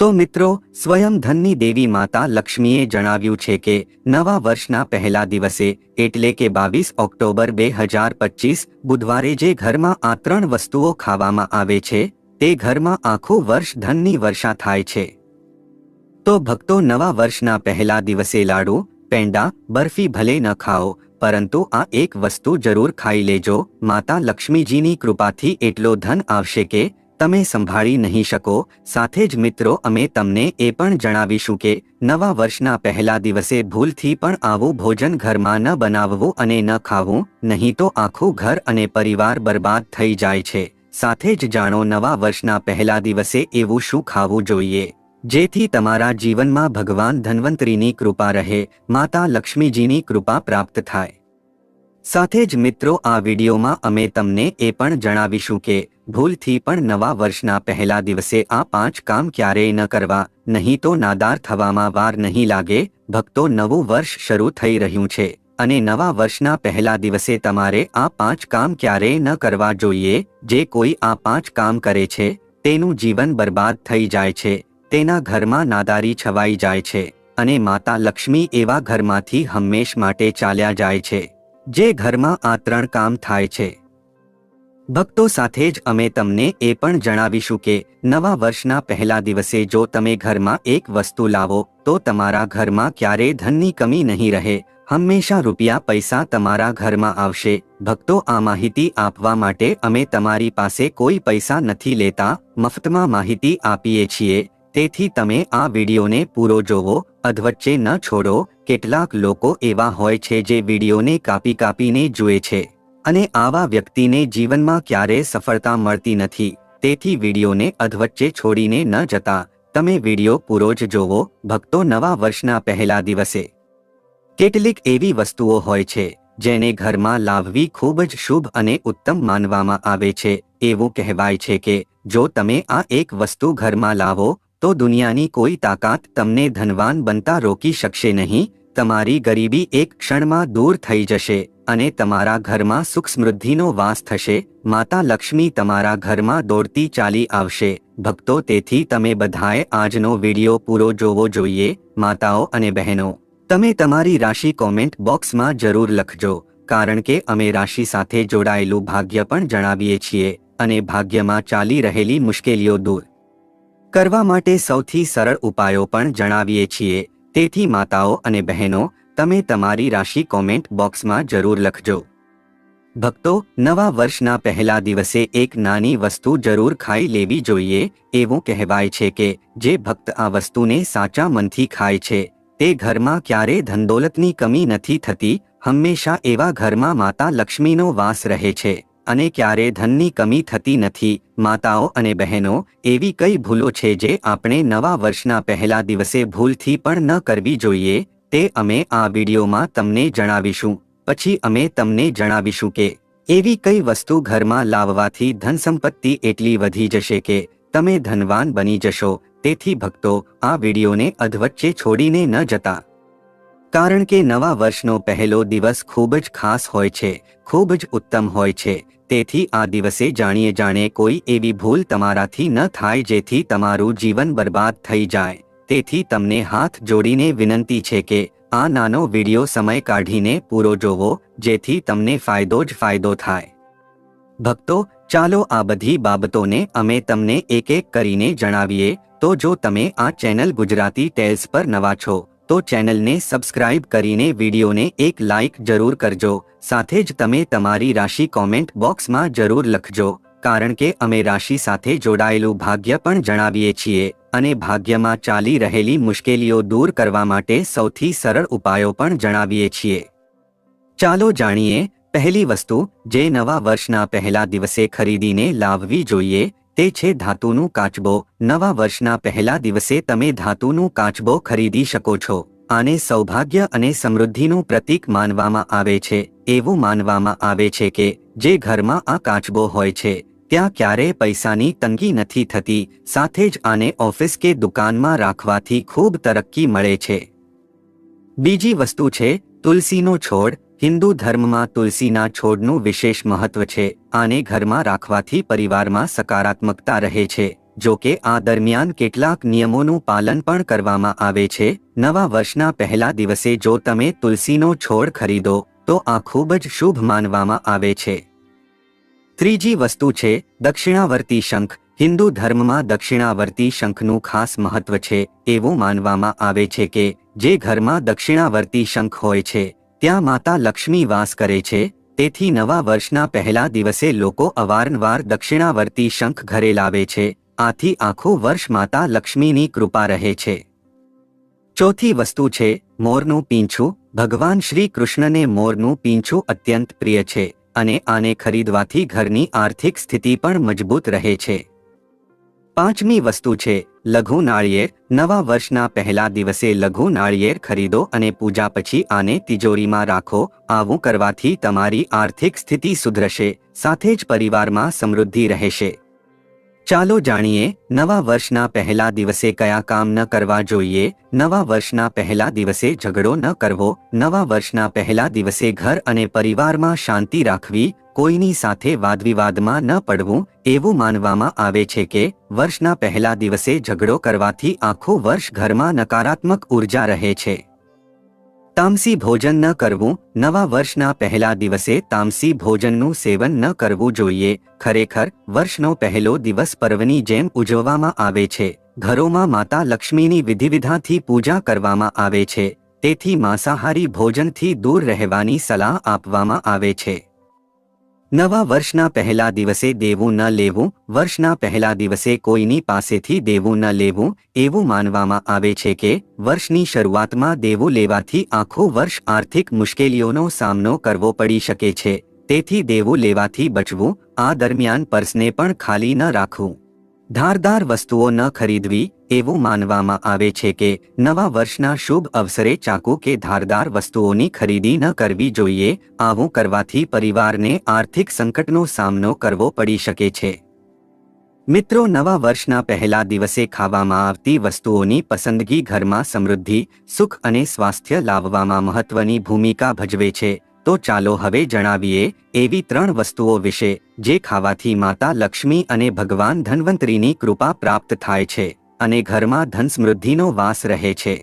તો મિત્રો, સ્વયં ધનની દેવી માતા લક્ષ્મીએ જણાવ્યું છે કે નવા વર્ષના પહેલા દિવસે એટલે કે 22 ઓક્ટોબર 2025 બુધવારે જે ઘરમાં આ 3 વસ્તુઓ ખાવામાં આવે છે તે ઘરમાં આખું વર્ષ ધનની વર્ષા થાય છે। તો ભક્તો, નવા વર્ષના પહેલા દિવસે લાડુ, પેંડા, બરફી ભલે ન ખાઓ, પરંતુ આ એક વસ્તુ જરૂર ખાઈ લેજો। માતા લક્ષ્મીજીની કૃપાથી એટલો ધન આવશે કે તમે સંભાળી નહીં શકો। સાથે જ મિત્રો, અમે તમને એ પણ જણાવીશું કે નવા વર્ષના પહેલા દિવસે ભૂલથી પણ આવું ભોજન ઘરમાં ન બનાવવું અને ન ખાવું, નહીં તો આખું ઘર અને પરિવાર બરબાદ થઈ જાય છે। સાથે જ જાણો નવા વર્ષના પહેલા દિવસે એવું શું ખાવું જોઈએ જેથી તમારા જીવનમાં ભગવાન ધન્વંતરીની કૃપા રહે, માતા લક્ષ્મીજીની કૃપા પ્રાપ્ત થાય। સાથે જ મિત્રો, આ વિડીયોમાં અમે તમને એ પણ જણાવીશું કે ભૂલથી પણ નવા વર્ષના પહેલા દિવસે આ 5 કામ ક્યારેય ન કરવા, નહીં તો નાદાર થવામાં વાર નહીં લાગે। ભક્તો, નવું વર્ષ શરૂ થઈ રહ્યું છે અને નવા વર્ષના પહેલા દિવસે તમારે આ 5 કામ ક્યારેય ન કરવા જોઈએ। જે કોઈ આ 5 કામ કરે છે તેનું જીવન બરબાદ થઈ જાય છે, તેના ઘરમાં નાદારી છવાઈ જાય છે અને માતા લક્ષ્મી એવા ઘરમાંથી હંમેશ માટે ચાલ્યા જાય છે જે ઘરમાં આ 3 કામ થાય છે। ભક્તો, સાથે જ અમે તમને એ પણ જણાવીશું કે નવા વર્ષના પહેલા દિવસે જો તમે ઘરમાં એક વસ્તુ લાવો તો તમારા ઘરમાં ક્યારેય ધનની કમી નહીં રહે, હંમેશા રૂપિયા પૈસા તમારા ઘરમાં આવશે। ભક્તો, આ માહિતી આપવા માટે અમે તમારી પાસે કોઈ પૈસા નથી લેતા, મફતમાં માહિતી આપીએ છીએ। તેથી તમે આ વિડીયોને પૂરો જોવો, અધવચ્ચે ન છોડો। કેટલાક લોકો એવા હોય છે જે વિડીયોને કાપીને જુએ છે અને આવા વ્યક્તિને જીવનમાં ક્યારેય સફળતા મળતી નથી। તેથી વિડીયોને અધવચ્ચે છોડીને ન જતા તમે વિડીયો પૂરો જ જોવો। ભક્તો, નવા વર્ષના પહેલા દિવસે કેટલીક એવી વસ્તુઓ હોય છે જેને ઘરમાં લાવવી ખૂબ જ શુભ અને ઉત્તમ માનવામાં આવે છે। એવું કહેવાય છે કે જો તમે આ એક વસ્તુ ઘરમાં લાવો તો દુનિયાની કોઈ તાકાત તમને ધનવાન બનતા રોકી શકશે નહીં। તમારી ગરીબી એક ક્ષણમાં દૂર થઈ જશે અને તમારા ઘરમાં સુખ સમૃદ્ધિનો વાસ થશે। માતા લક્ષ્મી તમારા ઘરમાં દોડતી ચાલી આવશે। ભક્તો, તેથી તમે બધાએ આજનો વિડીયો પૂરો જોવો જોઈએ। માતાઓ અને બહેનો, તમે તમારી રાશિ કોમેન્ટ બોક્સમાં જરૂર લખજો, કારણ કે અમે રાશિ સાથે જોડાયેલું ભાગ્ય પણ જણાવીએ છીએ અને ભાગ્યમાં ચાલી રહેલી મુશ્કેલીઓ દૂર કરવા માટે સૌથી સરળ ઉપાયો પણ જણાવીએ છીએ। તેથી માતાઓ અને બહેનો, તમે તમારી રાશિ કોમેન્ટ બોક્સમાં જરૂર લખજો। ભક્તો, નવા વર્ષના પહેલા દિવસે એક નાની વસ્તુ જરૂર ખાઈ લેવી જોઈએ। એવું કહેવાય છે કે જે ભક્ત આ વસ્તુને સાચા મનથી ખાય છે તે ઘરમાં ક્યારેય ધનદોલતની કમી નથી થતી, હંમેશા એવા ઘરમાં માતા લક્ષ્મીનો વાસ રહે છે અને ક્યારે ધનની કમી થતી નથી। માતાઓ અને બહેનો, એવી કઈ ભૂલો છે જે આપણે નવા વર્ષના પહેલા દિવસે ભૂલથી પણ ન કરવી જોઈએ તે અમે આ વિડીયોમાં તમને જણાવીશું। પછી અમે તમને જણાવીશું કે એવી કઈ વસ્તુ ઘરમાં લાવવાથી ધન સંપત્તિ એટલી વધી જશે કે તમે ધનવાન બની જશો। તેથી ભક્તો, આ વિડીયોને અધવચ્ચે છોડીને ન જતા, કારણ કે નવા વર્ષનો પહેલો દિવસ ખૂબ જ ખાસ હોય છે, ખૂબ જ ઉત્તમ હોય છે। તેથી આ દિવસે જાણે કોઈ એવી ભૂલ તમારાથી ન થાય જેથી તમારું જીવન બરબાદ થઈ જાય। તેથી તમને હાથ જોડીને વિનંતી છે કે આ નાનો વિડીયો સમય કાઢીને પૂરો જોવો, જેથી તમને ફાયદો જ ફાયદો થાય। ભક્તો, ચાલો આ બધી બાબતોને અમે તમને એક એક કરીને જણાવીએ। તો જો તમે આ ચેનલ ગુજરાતી ટેલ્સ પર નવા છો તો ચેનલને સબસ્ક્રાઇબ કરીને વિડીયોને એક લાઇક જરૂર કરજો। સાથે જ તમે તમારી રાશિ કોમેન્ટ બોક્સમાં જરૂર લખજો, કારણ કે અમે રાશિ સાથે જોડાયેલું ભાગ્ય પણ જણાવીએ છીએ અને ભાગ્યમાં ચાલી રહેલી મુશ્કેલીઓ દૂર કરવા માટે સૌથી સરળ ઉપાયો પણ જણાવીએ છીએ। ચાલો જાણીએ પહેલી વસ્તુ જે નવા વર્ષના પહેલા દિવસે ખરીદીને લાવવી જોઈએ તે છે ધાતુનું કાચબો। નવા વર્ષના પહેલા દિવસે તમે ધાતુનું કાચબો ખરીદી શકો છો। આને સૌભાગ્ય અને સમૃદ્ધિનું પ્રતીક માનવામાં આવે છે। એવું માનવામાં આવે છે કે જે ઘરમાં આ કાચબો હોય છે ત્યાં ક્યારેય પૈસાની તંગી નથી થતી। સાથે જ આને ઓફિસ કે દુકાનમાં રાખવાથી ખૂબ તરક્કી મળે છે। બીજી વસ્તુ છે તુલસીનો છોડ। હિન્દુ ધર્મમાં તુલસીના છોડનું વિશેષ મહત્વ છે। આને ઘરમાં રાખવાથી પરિવારમાં સકારાત્મકતા રહે છે। જો કે આ દરમિયાન કેટલાક નિયમોનું પાલન પણ કરવામાં આવે છે. નવા વર્ષના પહેલા દિવસે જો તમે તુલસીનો છોડ ખરીદો તો આ ખૂબ જ શુભ માનવામાં આવે છે. ત્રીજી વસ્તુ છે દક્ષિણાવર્તી શંખ. હિન્દુ ધર્મમાં દક્ષિણાવર્તી શંખનું ખાસ મહત્વ છે. એવું માનવામાં આવે છે કે જે ઘરમાં દક્ષિણાવર્તી શંખ હોય છે ત્યાં માતા લક્ષ્મી વાસ કરે છે. તેથી નવા વર્ષના પહેલા દિવસે લોકો અવારનવાર દક્ષિણાવર્તી શંખ ઘરે લાવે છે. આથી આખું વર્ષ માતા લક્ષ્મીની કૃપા રહે છે. ચોથી વસ્તુ છે મોરનું પીંછું. ભગવાન શ્રી કૃષ્ણને મોરનું પીંછું અત્યંત પ્રિય છે અને આને ખરીદવાથી ઘરની આર્થિક સ્થિતિ પણ મજબૂત રહે છે. પાંચમી વસ્તુ છે લઘુ નાળિયેર. નવા વર્ષના પહેલા દિવસે લઘુ નાળિયેર ખરીદો અને પૂજા પછી આને તિજોરીમાં રાખો. આવું કરવાથી તમારી આર્થિક સ્થિતિ સુધરશે, સાથે જ પરિવારમાં સમૃદ્ધિ રહેશે. ચાલો જાણીએ નવા વર્ષના પહેલા દિવસે કયા કામ ન કરવા જોઈએ. નવા વર્ષના પહેલા દિવસે ઝઘડો ન કરવો. નવા વર્ષના પહેલા દિવસે ઘર અને પરિવારમાં શાંતિ રાખવી. કોઈની સાથે વાદવિવાદમાં ન પડવું. એવું માનવામાં આવે છે કે વર્ષના પહેલા દિવસે ઝઘડો કરવાથી આખું વર્ષ ઘરમાં નકારાત્મક ઉર્જા રહે છે. તામસી ભોજન ન કરવું. નવા વર્ષના પહેલા દિવસે તામસી ભોજનનું સેવન ન કરવું જોઈએ. ખરેખર વર્ષનો પહેલો દિવસ પર્વની જેમ ઉજવવામાં આવે છે. ઘરોમાં માતા લક્ષ્મીની વિધિવિધાનથી પૂજા કરવામાં આવે છે. તેથી માંસાહારી ભોજનથી દૂર રહેવાની સલાહ આપવામાં આવે છે. નવા વર્ષના પહેલા દિવસે દેવું ન લેવું. વર્ષના પહેલા દિવસે કોઈની પાસેથી દેવું ન લેવું. એવું માનવામાં આવે છે કે વર્ષની શરૂઆતમાં દેવું લેવાથી આખું વર્ષ આર્થિક મુશ્કેલીઓનો સામનો કરવો પડી શકે છે. તેથી દેવું લેવાથી બચવું. આ દરમિયાન પર્સને પણ ખાલી ન રાખવું. ધારદાર વસ્તુઓ ન ખરીદવી. એવું માનવામાં આવે છે કે નવા વર્ષના શુભ અવસરે ચાકુ કે ધારદાર વસ્તુઓની ખરીદી ન કરવી જોઈએ. આવું કરવાથી પરિવારને આર્થિક સંકટનો સામનો કરવો પડી શકે છે. મિત્રો, નવા વર્ષના પહેલા દિવસે ખાવામાં આવતી વસ્તુઓની પસંદગી ઘરમાં સમૃદ્ધિ, સુખ અને સ્વાસ્થ્ય લાવવામાં મહત્વની ભૂમિકા ભજવે છે. તો ચાલો હવે જણાવીએ એવી 3 વસ્તુઓ વિશે જે ખાવાથી માતા લક્ષ્મી અને ભગવાન ધન્વંતરીની કૃપા પ્રાપ્ત થાય છે અને ઘરમાં ધન સમૃદ્ધિનો વાસ રહે છે.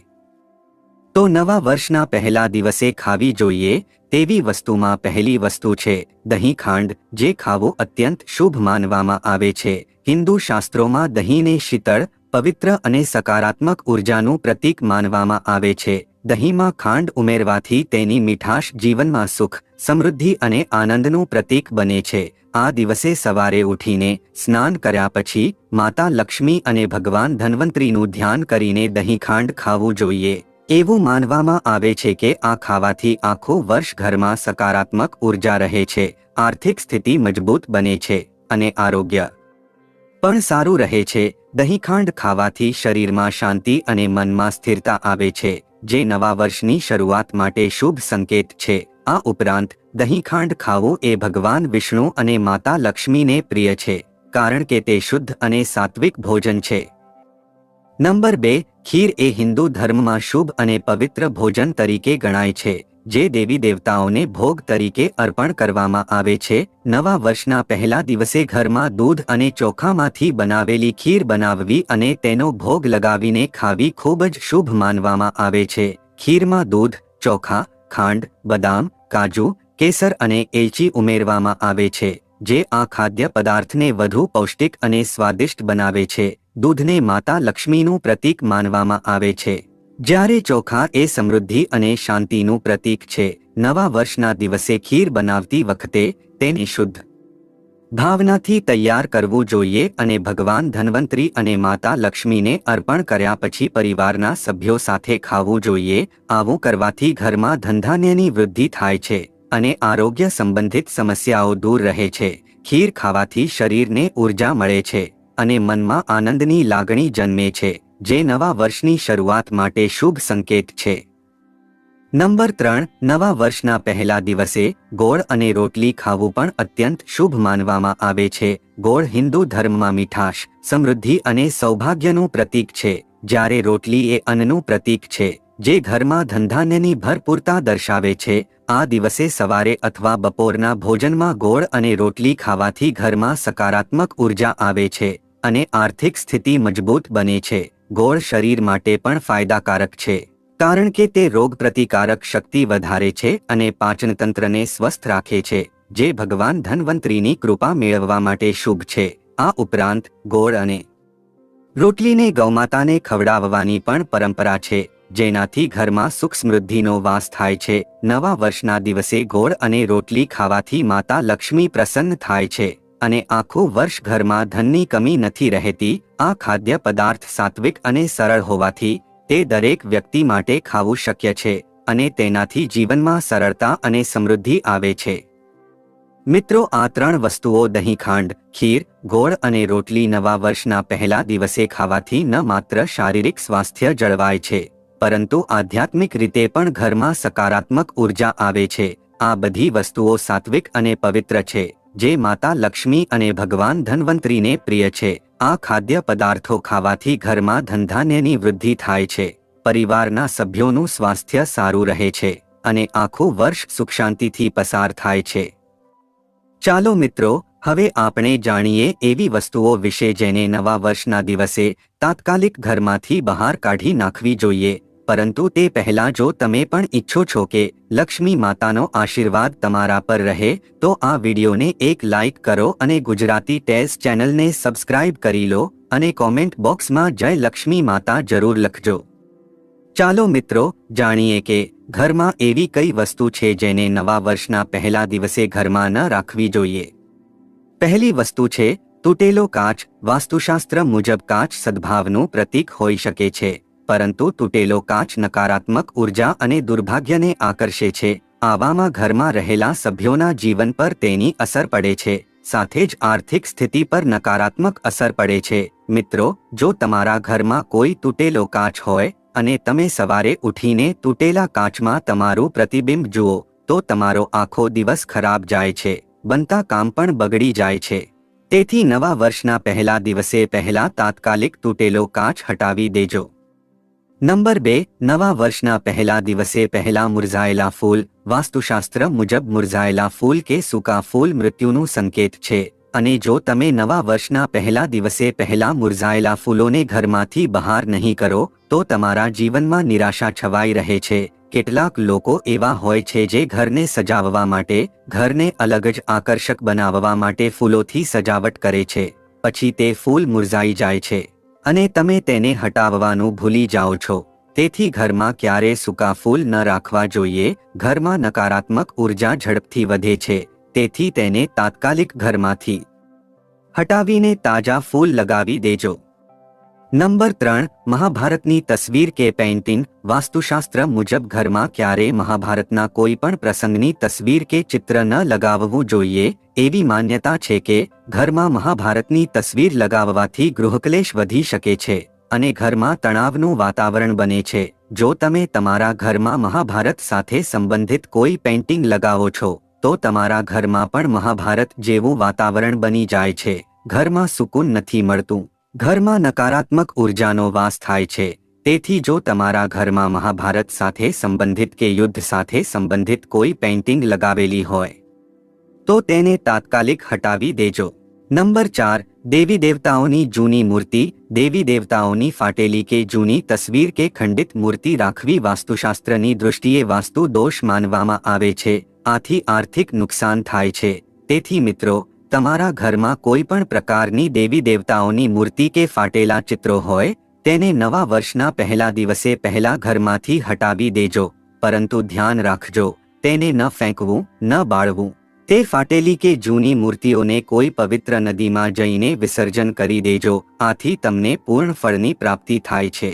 તો નવા વર્ષના પહેલા દિવસે ખાવી જોઈએ તેવી વસ્તુમાં પહેલી વસ્તુ છે દહીં ખાંડ. જે ખાવું અત્યંત શુભ માનવામાં આવે છે. હિન્દુ શાસ્ત્રોમાં દહીંને શીતળ, પવિત્ર અને સકારાત્મક ઉર્જાનું પ્રતીક માનવામાં આવે છે. દહીંમાં ખાંડ ઉમેરવાથી તેની મીઠાશ જીવનમાં સુખ, સમૃદ્ધિ અને આનંદનું પ્રતીક બને છે. આ દિવસે સવારે ઉઠીને સ્નાન કર્યા પછી માતા લક્ષ્મી અને ભગવાન ધન્વંતરીનું ધ્યાન કરીને દહીં ખાંડ ખાવું જોઈએ. એવું માનવામાં આવે છે કે આ ખાવાથી આખું વર્ષ ઘરમાં સકારાત્મક ઉર્જા રહે છે, આર્થિક સ્થિતિ મજબૂત બને છે અને આરોગ્ય પણ સારું રહે છે. દહીં ખાંડ ખાવાથી શરીરમાં શાંતિ અને મનમાં સ્થિરતા આવે છે, જે નવા વર્ષની શરૂઆત માટે શુભ સંકેત છે. આ ઉપરાંત દહીં ખાંડ ખાવું એ ભગવાન વિષ્ણુ અને માતા લક્ષ્મીને પ્રિય છે, કારણ કે તે શુદ્ધ અને સાત્વિક ભોજન છે. નંબર 2, ખીર એ હિન્દુ ધર્મમાં શુભ અને પવિત્ર ભોજન તરીકે ગણાય છે, જે દેવી દેવતાઓને ભોગ તરીકે અર્પણ કરવામાં આવે છે. નવા વર્ષના પહેલા દિવસે ઘરમાં દૂધ અને ચોખામાંથી બનાવેલી ખીર બનાવવી અને તેનો ભોગ લગાવીને ખાવી ખૂબ જ શુભ માનવામાં આવે છે. ખીરમાં દૂધ, ચોખા, ખાંડ, બદામ, કાજુ, કેસર અને એલચી ઉમેરવામાં આવે છે, જે આ ખાદ્ય પદાર્થને વધુ પૌષ્ટિક અને સ્વાદિષ્ટ બનાવે છે. દૂધને માતા લક્ષ્મીનું પ્રતીક માનવામાં આવે છે, જ્યારે ચોખા એ સમૃદ્ધિ અને શાંતિનું પ્રતીક છે. નવા વર્ષના દિવસે ખીર બનાવતી વખતે તેને શુદ્ધ ભાવનાથી તૈયાર કરવું જોઈએ અને ભગવાન ધન્વંતરી અને માતા લક્ષ્મીને અર્પણ કર્યા પછી પરિવારના સભ્યો સાથે ખાવું જોઈએ. આવું કરવાથી ઘરમાં ધનધાન્યની વૃદ્ધિ થાય છે અને આરોગ્ય સંબંધિત સમસ્યાઓ દૂર રહે છે. ખીર ખાવાથી શરીરને ઊર્જા મળે છે અને મનમાં આનંદની લાગણી જન્મે છે, જે નવા વર્ષની શરૂઆત માટે શુભ સંકેત છે. નંબર 3, નવા વર્ષના પહેલા દિવસે ગોળ અને રોટલી ખાવું પણ અત્યંત શુભ માનવામાં આવે છે. ગોળ હિન્દુ ધર્મમાં મીઠાશ, સમૃદ્ધિ અને સૌભાગ્યનું પ્રતીક છે, જ્યારે રોટલી એ અન્નનું પ્રતીક છે, જે ઘરમાં ધનધાન્યની ભરપૂરતા દર્શાવે છે. આ દિવસે સવારે અથવા બપોરના ભોજનમાં ગોળ અને રોટલી ખાવાથી ઘરમાં સકારાત્મક ઉર્જા આવે છે અને આર્થિક સ્થિતિ મજબૂત બને છે. ગોળ શરીર માટે પણ ફાયદાકારક છે, કારણ કે તે રોગપ્રતિકારક શક્તિ વધારે છે અને પાચનતંત્રને સ્વસ્થ રાખે છે, જે ભગવાન ધન્વંતરીની કૃપા મેળવવા માટે શુભ છે. આ ઉપરાંત ગોળ અને રોટલીને ગૌમાતાને ખવડાવવાની પણ પરંપરા છે, જેનાથી ઘરમાં સુખ સમૃદ્ધિનો વાસ થાય છે. નવા વર્ષના દિવસે ગોળ અને રોટલી ખાવાથી માતા લક્ષ્મી પ્રસન્ન થાય છે અને આખું વર્ષ ઘરમાં ધનની કમી નથી રહેતી. આ ખાદ્ય પદાર્થ સાત્વિક અને સરળ હોવાથી તે દરેક વ્યક્તિ માટે ખાવું શક્ય છે અને તેનાથી જીવનમાં સરળતા અને સમૃદ્ધિ આવે છે. મિત્રો, આ ત્રણ વસ્તુઓ દહીં, ખાંડ, ખીર, ગોળ અને રોટલી નવા વર્ષના પહેલા દિવસે ખાવાથી ન માત્ર શારીરિક સ્વાસ્થ્ય જળવાય છે, પરંતુ આધ્યાત્મિક રીતે પણ ઘરમાં સકારાત્મક ઉર્જા આવે છે. આ બધી વસ્તુઓ સાત્વિક અને પવિત્ર છે, જે માતા લક્ષ્મી અને ભગવાન ધન્વંતરીને પ્રિય છે. આ ખાદ્ય પદાર્થો ખાવાથી ઘરમાં ધનધાન્યની વૃદ્ધિ થાય છે, પરિવારના સભ્યોનું સ્વાસ્થ્ય સારું રહે છે અને આખું વર્ષ સુખ શાંતિથી પસાર થાય છે. ચાલો મિત્રો, હવે આપણે જાણીએ એવી વસ્તુઓ વિશે જેને નવા વર્ષના દિવસે તાત્કાલિક ઘરમાંથી બહાર કાઢી નાખવી જોઈએ. પરંતુ તે પહેલાં જો તમે પણ ઈચ્છો છો કે લક્ષ્મી માતાનો આશીર્વાદ તમારા પર રહે, તો આ વિડીયોને એક લાઇક કરો અને ગુજરાતી ટેઝ ચેનલને સબસ્ક્રાઇબ કરી લો અને કોમેન્ટ બોક્સમાં જય લક્ષ્મી માતા જરૂર લખજો. ચાલો મિત્રો, જાણીએ કે ઘરમાં એવી કઈ વસ્તુ છે જેને નવા વર્ષના પહેલા દિવસે ઘરમાં ન રાખવી જોઈએ. પહેલી વસ્તુ છે તૂટેલો કાચ. વાસ્તુશાસ્ત્ર મુજબ કાચ સદ્ભાવનું પ્રતીક હોઈ શકે છે, પરંતુ તૂટેલો કાચ નકારાત્મક ઉર્જા અને દુર્ભાગ્યને આકર્ષે છે. આવામાં ઘરમાં રહેલા સભ્યોના જીવન પર તેની અસર પડે છે, સાથે જ આર્થિક સ્થિતિ પર નકારાત્મક અસર પડે છે. મિત્રો, જો તમારા ઘરમાં કોઈ તૂટેલો કાચ હોય અને તમે સવારે ઉઠીને તૂટેલા કાચમાં તમારું પ્રતિબિંબ જુઓ, તો તમારો આખો દિવસ ખરાબ જાય છે, બનતા કામ પણ બગડી જાય છે. તેથી નવા વર્ષના પહેલા દિવસે પહેલા તાત્કાલિક તૂટેલો કાચ હટાવી દેજો. નંબર 2. નવા વર્ષના પહેલા દિવસે પહેલા મુરઝાયેલા ફૂલ. વાસ્તુશાસ્ત્ર મુજબ મુરઝાયેલા ફૂલ કે સૂકા ફૂલ મૃત્યુનું સંકેત છે, અને જો તમે નવા વર્ષના પહેલા દિવસે પહેલા મુરઝાયેલા ફૂલોને ઘરમાંથી બહાર નહીં કરો, તો તમારા જીવનમાં નિરાશા છવાઈ રહે છે. કેટલાક લોકો એવા હોય છે જે ઘરને સજાવવા માટે, ઘરને અલગ જ આકર્ષક બનાવવા માટે ફૂલોથી સજાવટ કરે છે, પછી તે ફૂલ મુરઝાઈ જાય છે અને તમે તેને હટાવવાનું ભૂલી જાઓ છો. તેથી ઘરમાં ક્યારે સૂકા ફૂલ ન રાખવા જોઈએ. ઘરમાં નકારાત્મક ઉર્જા ઝડપથી વધે છે, તેથી તેને તાત્કાલિક ઘરમાંથી હટાવીને તાજા ફૂલ લગાવી દેજો. નંબર 3. મહાભારતની તસવીર કે પેઇન્ટિંગ. વાસ્તુશાસ્ત્ર મુજબ ઘરમાં ક્યારેય મહાભારતના કોઈ પણ પ્રસંગની તસવીર કે ચિત્ર ન લગાવવું જોઈએ. એવી માન્યતા છે કે ઘરમાં મહાભારતની તસવીર લગાવવાથી ગૃહક્લેશ વધી શકે છે અને ઘરમાં તણાવનું વાતાવરણ બને છે. જો તમે તમારા ઘરમાં મહાભારત સાથે સંબંધિત કોઈ પેઇન્ટિંગ લગાવો છો, તો તમારા ઘરમાં પણ મહાભારત જેવું વાતાવરણ બની જાય છે. ઘરમાં સુકૂન નથી મળતું, ઘરમાં નકારાત્મક ઉર્જાનો વાસ થાય છે. તેથી જો તમારા ઘરમાં મહાભારત સાથે સંબંધિત કે યુદ્ધ સાથે સંબંધિત કોઈ પેઇન્ટિંગ લગાવેલી હોય, તો તેને તાત્કાલિક હટાવી દેજો. નંબર 4. દેવી દેવતાઓની જૂની મૂર્તિ. દેવી દેવતાઓની ફાટેલી કે જૂની તસવીર કે ખંડિત મૂર્તિ રાખવી વાસ્તુશાસ્ત્રની દૃષ્ટિએ વાસ્તુ દોષ માનવામાં આવે છે. આથી આર્થિક નુકસાન થાય છે. તેથી મિત્રો, તમારા ઘરમાં કોઈ પણ પ્રકારની દેવી દેવતાઓની મૂર્તિ કે ફાટેલા ચિત્રો હોય, તેને નવા વર્ષના પહેલા દિવસે પહેલા ઘરમાંથી હટાવી દેજો. પરંતુ ધ્યાન રાખજો, તેને ન ફેંકવું, ન બાળવું. તે ફાટેલી કે જૂની મૂર્તિઓને કોઈ પવિત્ર નદીમાં જઈને વિસર્જન કરી દેજો. આથી તમને પૂર્ણ ફળની પ્રાપ્તિ થાય છે.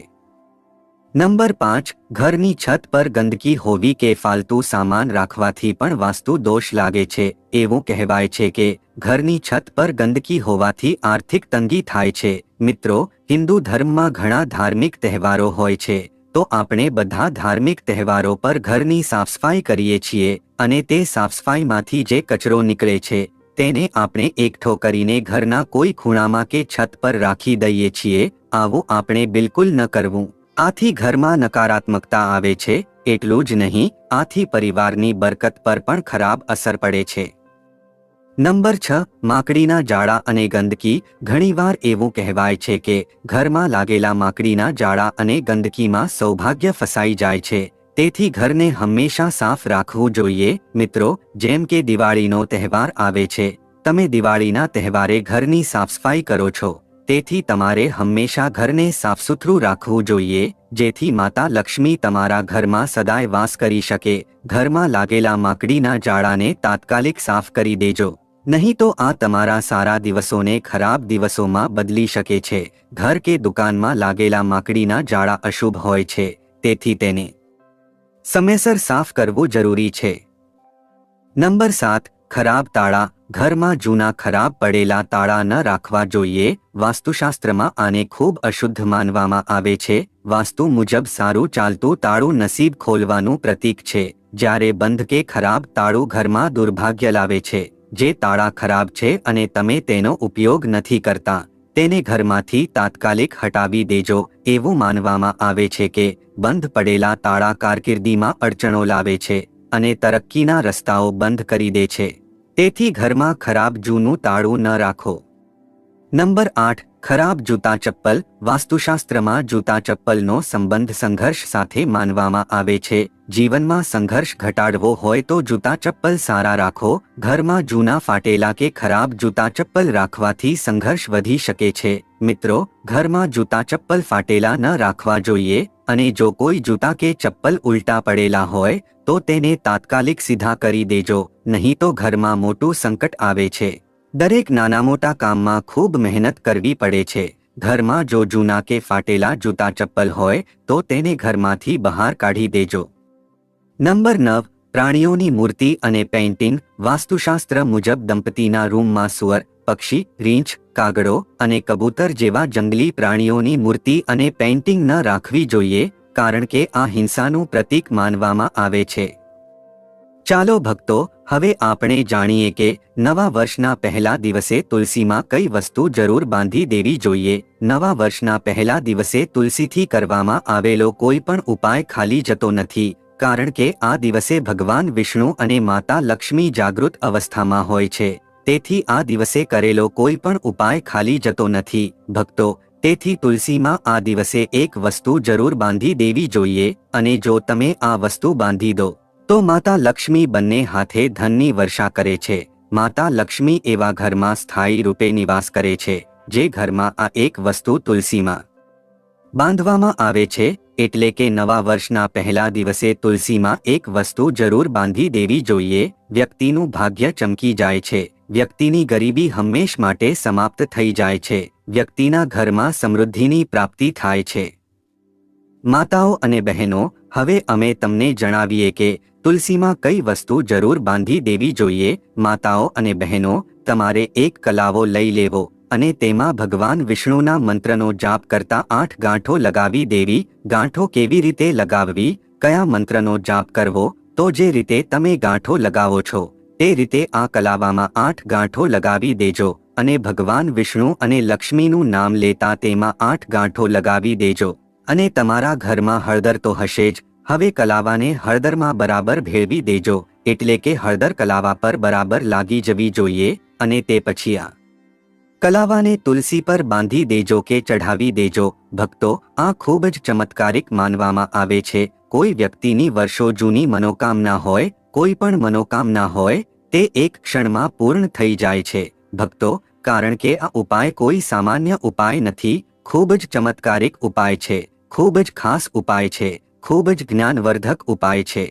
નંબર 5. ઘરની છત પર ગંદકી હોવી કે ફાલતુ સામાન રાખવાથી પણ વાસ્તુ દોષ લાગે છે. એવું કહેવાય છે કે ઘરની છત પર ગંદકી હોવાથી આર્થિક તંગી થાય છે. મિત્રો, હિન્દુ ધર્મમાં ઘણા ધાર્મિક તહેવારો હોય છે, તો આપણે બધા ધાર્મિક તહેવારો પર ઘરની સાફસફાઈ કરીએ છીએ અને તે સાફસફાઈમાંથી જે કચરો નીકળે છે, તેને આપણે એકઠો કરીને ઘરના કોઈ ખૂણામાં કે છત પર રાખી દઈએ છીએ. આવું આપણે બિલકુલ ન કરવું. આથી ઘરમાં નકારાત્મકતા આવે છે. એટલું જ નહીં, આથી પરિવારની બરકત પર પણ ખરાબ અસર પડે છે. નંબર 6 માકડીના જાળા અને ગંદકી। ઘણીવાર એવું કહેવાય છે કે ઘરમાં લાગેલા માકડીના જાળા અને ગંદકીમાં સૌભાગ્ય ફસાઈ જાય છે, તેથી ઘરને હંમેશા સાફ રાખવું જોઈએ। મિત્રો, જેમ કે દિવાળીનો તહેવાર આવે છે, તમે દિવાળીના તહેવારે ઘરની સાફસફાઈ કરો છો, તેથી તમારે હંમેશા ઘરને સાફસૂથરું રાખવું જોઈએ, જેથી માતા લક્ષ્મી તમારા ઘરમાં સદાય વાસ કરી શકે। ઘરમાં લાગેલા માકડીના જાળાને તાત્કાલિક સાફ કરી દેજો, નહીં તો આ તમારા સારા દિવસોને ખરાબ દિવસોમાં બદલી શકે છે। ઘર કે દુકાનમાં લાગેલા માકડીના જાળા અશુભ હોય છે, તેથી તેને સમયસર સાફ કરવું જરૂરી છે। નંબર 7 ખરાબ તાળા। ઘરમાં જૂના ખરાબ પડેલા તાળા ન રાખવા જોઈએ। વાસ્તુશાસ્ત્રમાં આને ખૂબ અશુદ્ધ માનવામાં આવે છે। વાસ્તુ મુજબ સારું ચાલતું તાળું નસીબ ખોલવાનું પ્રતીક છે, જ્યારે બંધ કે ખરાબ તાળું ઘરમાં દુર્ભાગ્ય લાવે છે। જે તાળા ખરાબ છે અને તમે તેનો ઉપયોગ નથી કરતા, તેને ઘરમાંથી તાત્કાલિક હટાવી દેજો। એવું માનવામાં આવે છે કે બંધ પડેલા તાળા કારકિર્દીમાં અડચણો લાવે છે અને તરક્કીના રસ્તાઓ બંધ કરી દે છે, તેથી ઘરમાં ખરાબ જૂનું તાળું ન રાખો। નંબર 8 ખરાબ જૂતા ચપ્પલ। વાસ્તુશાસ્ત્રમાં જૂતા ચપ્પલનો સંબંધ સંઘર્ષ સાથે માનવામાં આવે છે। જીવનમાં સંઘર્ષ ઘટાડવો હોય તો જૂતા ચપ્પલ સારા રાખો। ઘરમાં જૂના ફાટેલા કે ખરાબ જૂતા ચપ્પલ રાખવાથી સંઘર્ષ વધી શકે છે। મિત્રો, ઘરમાં જૂતા ચપ્પલ ફાટેલા ન રાખવા જોઈએ, અને જો કોઈ જૂતા કે ચપ્પલ ઉલટા પડેલા હોય તો તેને તાત્કાલિક સીધા કરી દેજો, નહીં તો ઘરમાં મોટું સંકટ આવે છે। દરેક નાના મોટા કામમાં ખૂબ મહેનત કરવી પડે છે। ઘરમાં જો જૂના કે ફાટેલા જૂતા ચપ્પલ હોય તો તેને ઘરમાંથી બહાર કાઢી દેજો। નંબર 9 પ્રાણીઓની મૂર્તિ અને પેઇન્ટિંગ। વાસ્તુશાસ્ત્ર મુજબ દંપતીના રૂમમાં સુઅર, પક્ષી, રીંછ, કાગડો અને કબૂતર જેવા જંગલી પ્રાણીઓની મૂર્તિ અને પેઇન્ટિંગ ન રાખવી જોઈએ, કારણ કે આ હિંસાનું પ્રતીક માનવામાં આવે છે। ચાલો ભક્તો, હવે આપણે જાણીએ કે નવા વર્ષના પહેલા દિવસે તુલસીમાં કઈ વસ્તુ જરૂર બાંધી દેવી જોઈએ। નવા વર્ષના પહેલા દિવસે તુલસીથી કરવામાં આવેલો કોઈ પણ ઉપાય ખાલી જતો નથી, કારણ કે આ દિવસે ભગવાન વિષ્ણુ અને માતા લક્ષ્મી જાગૃત અવસ્થામાં હોય છે, તેથી આ દિવસે કરેલો કોઈ પણ ઉપાય ખાલી જતો નથી। ભક્તો, તેથી તુલસીમાં આ દિવસે એક વસ્તુ જરૂર બાંધી દેવી જોઈએ, અને જો તમે આ વસ્તુ બાંધી દો તો માતા લક્ષ્મી બંને હાથે ધનની વર્ષા કરે છે। માતા લક્ષ્મી એવા ઘરમાં સ્થાયી રૂપે નિવાસ કરે છે જે ઘરમાં આ એક વસ્તુ તુલસીમાં બાંધવામાં આવે છે, એટલે કે નવા વર્ષના પહેલા દિવસે તુલસીમાં એક વસ્તુ જરૂર બાંધી દેવી જોઈએ। વ્યક્તિનું ભાગ્ય ચમકી જાય છે, વ્યક્તિની ગરીબી હંમેશ માટે સમાપ્ત થઈ જાય છે, વ્યક્તિના ઘરમાં સમૃદ્ધિની પ્રાપ્તિ થાય છે। માતાઓ અને બહેનો, હવે અમે તમને જણાવીએ કે તુલસીમાં કઈ વસ્તુ જરૂર બાંધી દેવી જોઈએ। માતાઓ અને બહેનો, તમારે એક કલાવો લઈ લેવો અને તેમાં ભગવાન વિષ્ણુના મંત્રનો જાપ કરતા 8 ગાંઠો લગાવી દેવી। ગાંઠો કેવી રીતે લગાવવી, કયા મંત્રનો જાપ કરવો, તો જે રીતે તમે ગાંઠો લગાવો છો તે રીતે આ કલાવામાં 8 ગાંઠો લગાવી દેજો અને ભગવાન વિષ્ણુ અને લક્ષ્મીનું નામ લેતા તેમાં 8 ગાંઠો લગાવી દેજો। અને તમારા ઘરમાં હળદર તો હશે જ। હવે કલાવાને હળદરમાં બરાબર ભેળવી દેજો, એટલે કે હળદર કલાવા પર બરાબર લાગી જવી જોઈએ, અને તે પછી આ કલાવાને તુલસી પર બાંધી દેજો કે ચઢાવી દેજો। ભક્તો, આ ખૂબ જ ચમત્કારિક માનવામાં આવે છે। કોઈ વ્યક્તિની વર્ષો જૂની મનોકામના હોય, કોઈ પણ મનોકામના હોય, તે એક ક્ષણમાં પૂર્ણ થઈ જાય છે। ભક્તો, કારણ કે આ ઉપાય કોઈ સામાન્ય ઉપાય નથી, ખૂબ જ ચમત્કારિક ઉપાય છે, ખૂબ જ ખાસ ઉપાય છે, ખૂબ જ જ્ઞાનવર્ધક ઉપાય છે।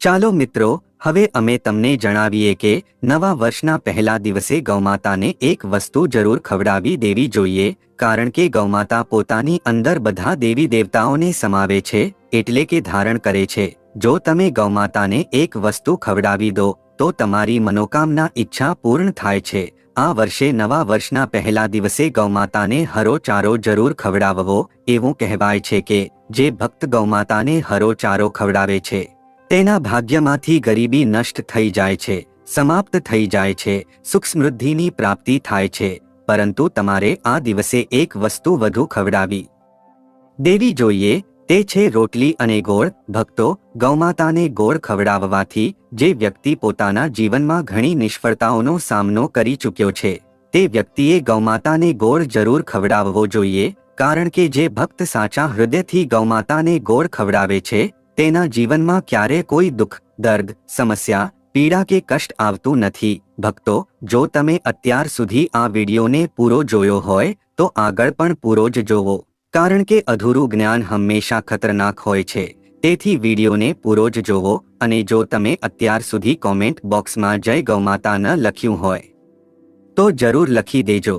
ચાલો મિત્રો, હવે અમે તમને જણાવીએ કે નવા વર્ષના પહેલા દિવસે ગૌમાતાને એક વસ્તુ જરૂર ખવડાવી દેવી જોઈએ, કારણ કે ગૌમાતા પોતાની અંદર બધા દેવી દેવતાઓને સમાવે છે, એટલે કે ધારણ કરે છે। જો તમે ગૌમાતાને એક વસ્તુ ખવડાવી દો તો તમારી મનોકામના ઈચ્છા પૂર્ણ થાય છે। આ વર્ષે નવા વર્ષના પહેલા દિવસે ગૌમાતાને હરો ચારો જરૂર ખવડાવવો। એવું કહેવાય છે કે જે ભક્ત ગૌમાતાને હરો ચારો ખવડાવે છે તેના ભાગ્યમાંથી ગરીબી નષ્ટ થઈ જાય છે, સમાપ્ત થઈ જાય છે, સુખ સમૃદ્ધિની પ્રાપ્તિ થાય છે। પરંતુ તમારે આ દિવસે એક વસ્તુ વધુ ખવડાવી દેવી જોઈએ, તે છે રોટલી અને ગોળ. ભક્તો, ગૌમાતાને ગોળ ખવડાવવાથી જે વ્યક્તિ પોતાના જીવનમાં ઘણી નિષ્ફળતાઓનો સામનો કરી ચૂક્યો છે તે વ્યક્તિએ ગૌમાતાને ગોળ જરૂર ખવડાવવો જોઈએ, કારણ કે જે ભક્ત સાચા હૃદયથી ગૌમાતાને ગોળ ખવડાવે છે તેના જીવનમાં ક્યારે કોઈ દુઃખ, દર્દ, સમસ્યા, પીડા કે કષ્ટ આવતું નથી. ભક્તો, જો તમે અત્યાર સુધી આ વિડીયોને પૂરો જોયો હોય તો આગળ પણ પૂરો જ જોવો, કારણ કે અધૂરું જ્ઞાન હંમેશા ખતરનાક હોય છે. તેથી વિડીયોને પૂરો જ જોવો. અને જો તમે અત્યાર સુધી કોમેન્ટ બોક્સમાં જય ગૌમાતા ન લખ્યું હોય તો જરૂર લખી દેજો.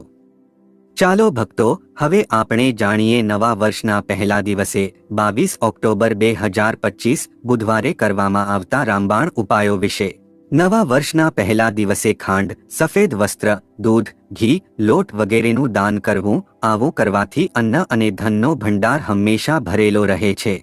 ચાલો ભક્તો, હવે આપણે જાણીએ નવા વર્ષના પહેલા દિવસે 22 ઓક્ટોબર 2025 બુધવારે કરવામાં આવતા રામબાણ ઉપાયો વિશે. નવા વર્ષના પહેલા દિવસે ખાંડ, સફેદ વસ્ત્ર, દૂધ, ઘી, લોટ વગેરેનું દાન કરવું. આવું કરવાથી અન્ન અને ધનનો ભંડાર હંમેશા ભરેલો રહે છે.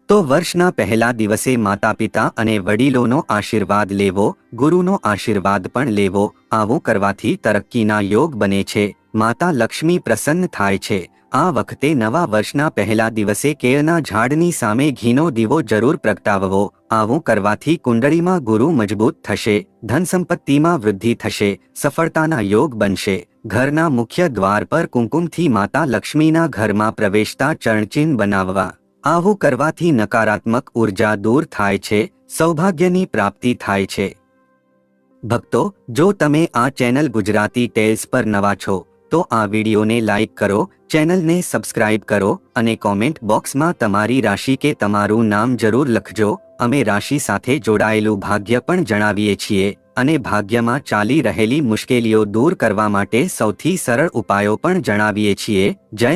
તો વર્ષના પહેલા દિવસે માતાપિતા અને વડીલોનો આશીર્વાદ લેવો, ગુરુનો આશીર્વાદ પણ લેવો. આવું કરવાથી તરક્કીના યોગ બને છે, માતા લક્ષ્મી પ્રસન્ન થાય છે. આ વખતે નવા વર્ષના પહેલા દિવસે કેળના ઝાડની સામે ઘીનો દીવો જરૂર પ્રગટાવવો. આવું કરવાથી કુંડળીમાં ગુરુ મજબૂત થશે, ધન સંપત્તિમાં વૃદ્ધિ થશે, સફળતાના યોગ બનશે. ઘરના મુખ્ય દ્વાર પર કુમકુમથી માતા લક્ષ્મીના ઘરમાં પ્રવેશતા ચરણચિહ્ન બનાવવા. આવું કરવાથી નકારાત્મક ઉર્જા દૂર થાય છે, સૌભાગ્યની પ્રાપ્તિ થાય છે. ભક્તો, જો તમે આ ચેનલ ગુજરાતી ટેલ્સ પર નવા છો તો આ વિડીયોને લાઈક કરો, ચેનલને સબસ્ક્રાઇબ કરો અને કોમેન્ટ બોક્સમાં તમારી રાશિ કે તમારું નામ જરૂર લખજો. અમે રાશિ સાથે જોડાયેલું ભાગ્ય પણ જણાવીએ છીએ અને ભાગ્યમાં ચાલી રહેલી મુશ્કેલીઓ દૂર કરવા માટે સૌથી સરળ ઉપાયો પણ જણાવીએ છીએ. જય